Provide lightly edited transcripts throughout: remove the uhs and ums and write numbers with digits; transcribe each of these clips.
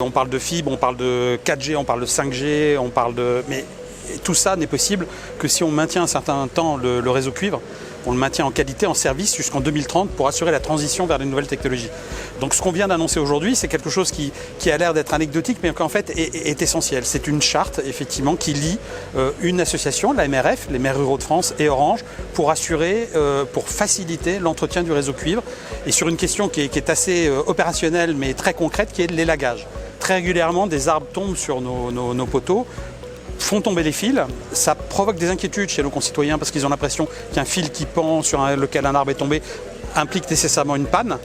On parle de fibre, on parle de 4G, on parle de 5G, mais tout ça n'est possible que si on maintient un certain temps le réseau cuivre, on le maintient en qualité, en service jusqu'en 2030 pour assurer la transition vers les nouvelles technologies. Donc ce qu'on vient d'annoncer aujourd'hui, c'est quelque chose qui a l'air d'être anecdotique, mais qui en fait est essentiel. C'est une charte, effectivement, qui lie une association, la MRF, les maires ruraux de France, et Orange, pour assurer, pour faciliter l'entretien du réseau cuivre, et sur une question qui est assez opérationnelle, mais très concrète, qui est l'élagage. Très régulièrement, des arbres tombent sur nos poteaux, font tomber les fils. Ça provoque des inquiétudes chez nos concitoyens parce qu'ils ont l'impression qu'un fil qui pend sur lequel un arbre est tombé implique nécessairement une panne,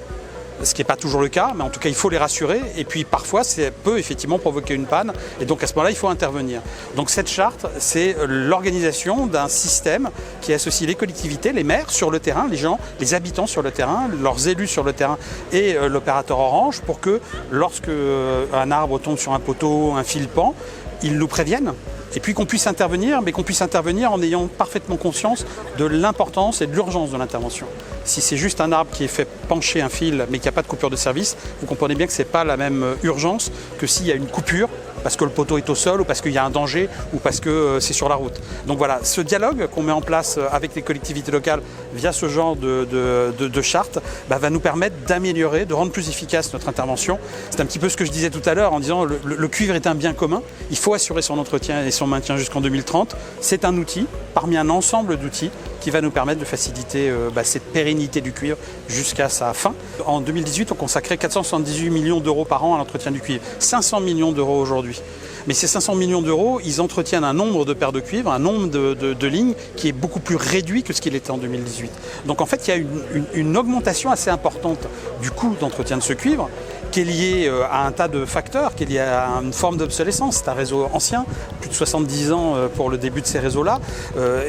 ce qui n'est pas toujours le cas, mais en tout cas il faut les rassurer. Et puis parfois ça peut effectivement provoquer une panne, et donc à ce moment-là il faut intervenir. Donc cette charte, c'est l'organisation d'un système qui associe les collectivités, les maires sur le terrain, les gens, les habitants sur le terrain, leurs élus sur le terrain et l'opérateur Orange, pour que lorsque un arbre tombe sur un poteau, un fil pend, ils nous préviennent. Et puis qu'on puisse intervenir, mais qu'on puisse intervenir en ayant parfaitement conscience de l'importance et de l'urgence de l'intervention. Si c'est juste un arbre qui est fait pencher un fil, mais qu'il n'y a pas de coupure de service, vous comprenez bien que ce n'est pas la même urgence que s'il y a une coupure, parce que le poteau est au sol, ou parce qu'il y a un danger, ou parce que c'est sur la route. Donc voilà, ce dialogue qu'on met en place avec les collectivités locales via ce genre de charte va nous permettre d'améliorer, de rendre plus efficace notre intervention. C'est un petit peu ce que je disais tout à l'heure en disant le cuivre est un bien commun, il faut assurer son entretien et son maintien jusqu'en 2030. C'est un outil, parmi un ensemble d'outils, qui va nous permettre de faciliter cette pérennité du cuivre jusqu'à sa fin. En 2018, on consacrait 478 millions d'euros par an à l'entretien du cuivre, 500 millions d'euros aujourd'hui. Mais ces 500 millions d'euros, ils entretiennent un nombre de paires de cuivre, un nombre de lignes qui est beaucoup plus réduit que ce qu'il était en 2018. Donc en fait, il y a une augmentation assez importante du coût d'entretien de ce cuivre, qui est lié à un tas de facteurs, qui est lié à une forme d'obsolescence. C'est un réseau ancien, plus de 70 ans pour le début de ces réseaux-là,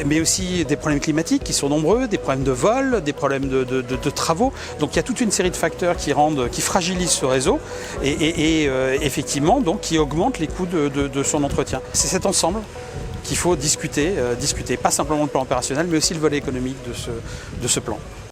mais aussi des problèmes climatiques qui sont nombreux, des problèmes de vol, des problèmes de travaux. Donc il y a toute une série de facteurs qui fragilisent ce réseau et effectivement donc, qui augmentent les coûts de son entretien. C'est cet ensemble qu'il faut discuter, pas simplement le plan opérationnel, mais aussi le volet économique de ce plan.